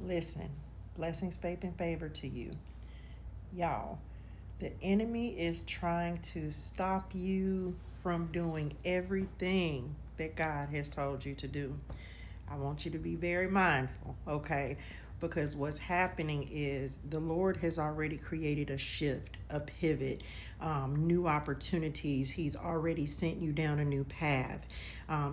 Listen, blessings, faith, and favor to you. Y'all, the enemy is trying to stop you from doing everything that God has told you to do. I want you to be very mindful, okay? Because what's happening is the Lord has already created a shift, a pivot, new opportunities. He's already sent you down a new path.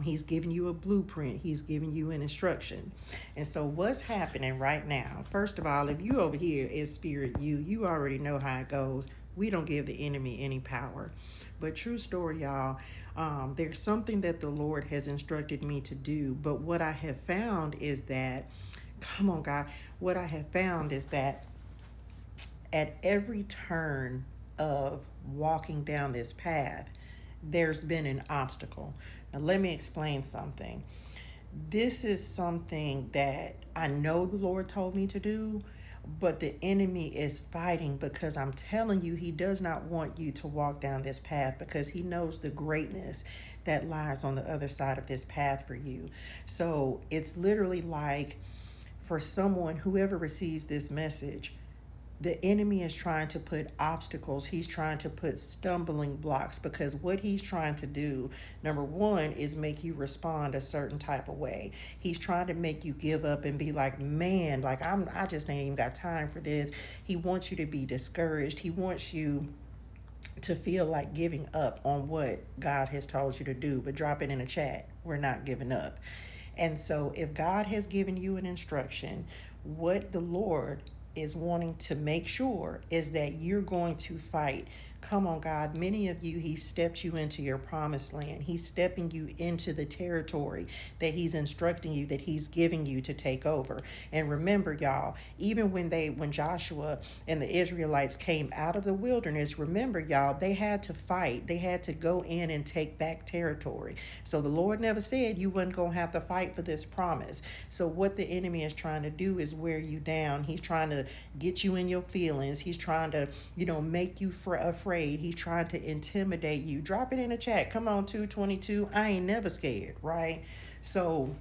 He's given you a blueprint. He's given you an instruction. And so, what's happening right now? First of all, if you over here is spirit, you already know how it goes. We don't give the enemy any power. But true story, y'all, there's something that the Lord has instructed me to do. But what I have found is that, come on, God, what I have found is that at every turn of walking down this path, there's been an obstacle. Now, let me explain something. This is something that I know the Lord told me to do, but the enemy is fighting because I'm telling you, he does not want you to walk down this path because he knows the greatness that lies on the other side of this path for you. So it's literally like for someone, whoever receives this message, the enemy is trying to put obstacles. He's trying to put stumbling blocks because what he's trying to do, number one, is make you respond a certain type of way. He's trying to make you give up and be like, man, like I just ain't even got time for this. He wants you to be discouraged. He wants you to feel like giving up on what God has told you to do, but drop it in a chat. We're not giving up. And so if God has given you an instruction, what the Lord is wanting to make sure is that you're going to fight. Come on, God. Many of you, He stepped you into your promised land. He's stepping you into the territory that He's instructing you, that He's giving you to take over. And remember, y'all, even when Joshua and the Israelites came out of the wilderness, remember, y'all, they had to fight. They had to go in and take back territory. So the Lord never said you wasn't going to have to fight for this promise. So what the enemy is trying to do is wear you down. He's trying to get you in your feelings. He's trying to, make you afraid. He's trying to intimidate you. Drop it in the chat. Come on, 222. I ain't never scared, right? So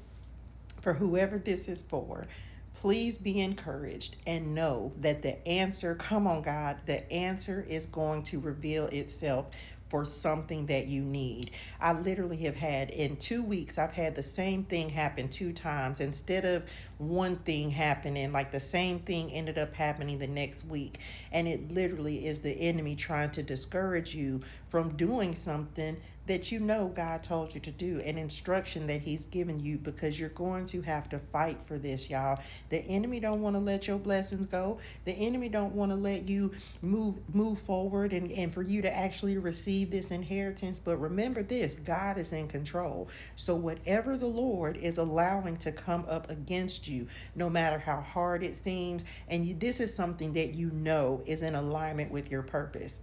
for whoever this is for, please be encouraged and know that the answer, come on, God, the answer is going to reveal itself for something that you need. I literally have had in 2 weeks, I've had the same thing happen 2 times. Instead of one thing happening, like the same thing ended up happening the next week. And it literally is the enemy trying to discourage you from doing something that God told you to do, an instruction that He's given you, because you're going to have to fight for this, y'all. The enemy don't want to let your blessings go. The enemy don't want to let you move forward and for you to actually receive this inheritance. But remember this, God is in control. So whatever the Lord is allowing to come up against you, no matter how hard it seems, and this is something that is in alignment with your purpose.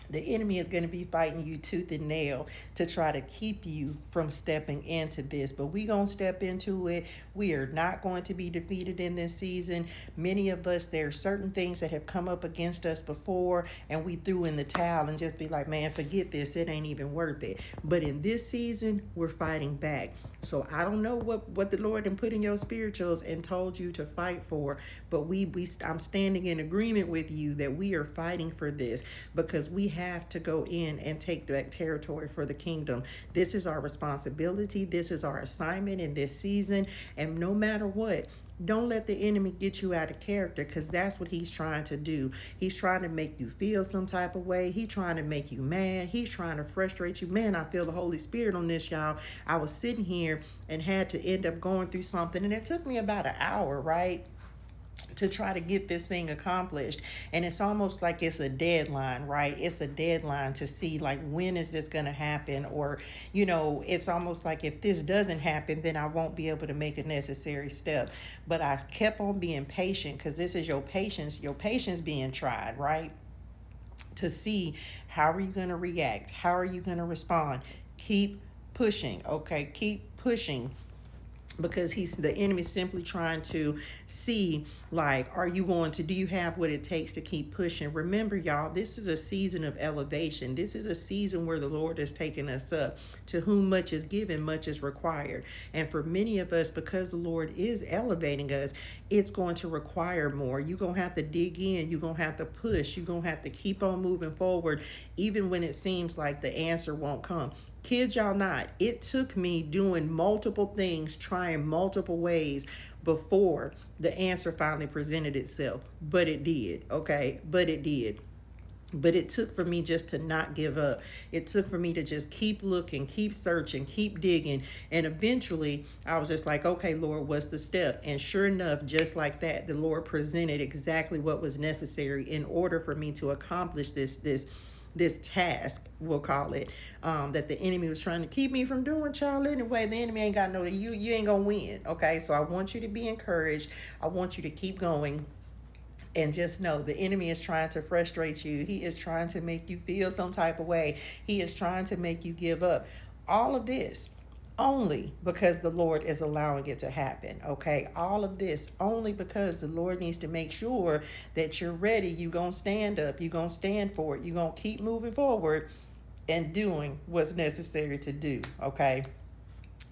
The enemy is going to be fighting you tooth and nail to try to keep you from stepping into this. But we going to step into it. We are not going to be defeated in this season. Many of us, there are certain things that have come up against us before, and we threw in the towel and just be like, man, forget this. It ain't even worth it. But in this season, we're fighting back. So I don't know what the Lord and put in your spirituals and told you to fight for, but I'm standing in agreement with you that we are fighting for this because we have to go in and take that territory for the kingdom. This is our responsibility. This is our assignment in this season. And no matter what, don't let the enemy get you out of character, because that's what he's trying to do. He's trying to make you feel some type of way. He's trying to make you mad. He's trying to frustrate you. Man, I feel the Holy Spirit on this, y'all. I was sitting here and had to end up going through something, and it took me about an hour, right, to try to get this thing accomplished. And it's almost like it's a deadline, right? It's a deadline to see, like, when is this going to happen? Or, it's almost like if this doesn't happen, then I won't be able to make a necessary step. But I kept on being patient, because this is your patience being tried, right? To see how are you going to react? How are you going to respond? Keep pushing, okay? Keep pushing, because the enemy simply trying to see, like, are you going to, do you have what it takes to keep pushing? Remember, y'all, this is a season of elevation. This is a season where the Lord is taking us up. To whom much is given, much is required. And for many of us, because the Lord is elevating us, it's going to require more. You're going to have to dig in. You're going to have to push. You're going to have to keep on moving forward, even when it seems like the answer won't come. Kid y'all not, it took me doing multiple things, trying multiple ways before the answer finally presented itself. But it did, okay? But it did. But it took for me just to not give up. It took for me to just keep looking, keep searching, keep digging. And eventually I was just like, okay, Lord, what's the step? And sure enough, just like that, the Lord presented exactly what was necessary in order for me to accomplish this task, we'll call it, that the enemy was trying to keep me from doing. Child, anyway, the enemy ain't got no, you ain't gonna win. Okay, so I want you to be encouraged. I want you to keep going. And just know the enemy is trying to frustrate you. He is trying to make you feel some type of way. He is trying to make you give up. All of this only because the Lord is allowing it to happen. Okay, all of this only because the Lord needs to make sure that you're ready. You're going to stand up. You're going to stand for it. You're going to keep moving forward and doing what's necessary to do. Okay.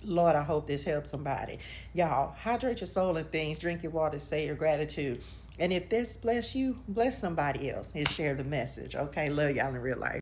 Lord, I hope this helps somebody. Y'all, hydrate your soul in things, drink your water, say your gratitude. And if this bless you, bless somebody else and share the message. Okay, love y'all in real life.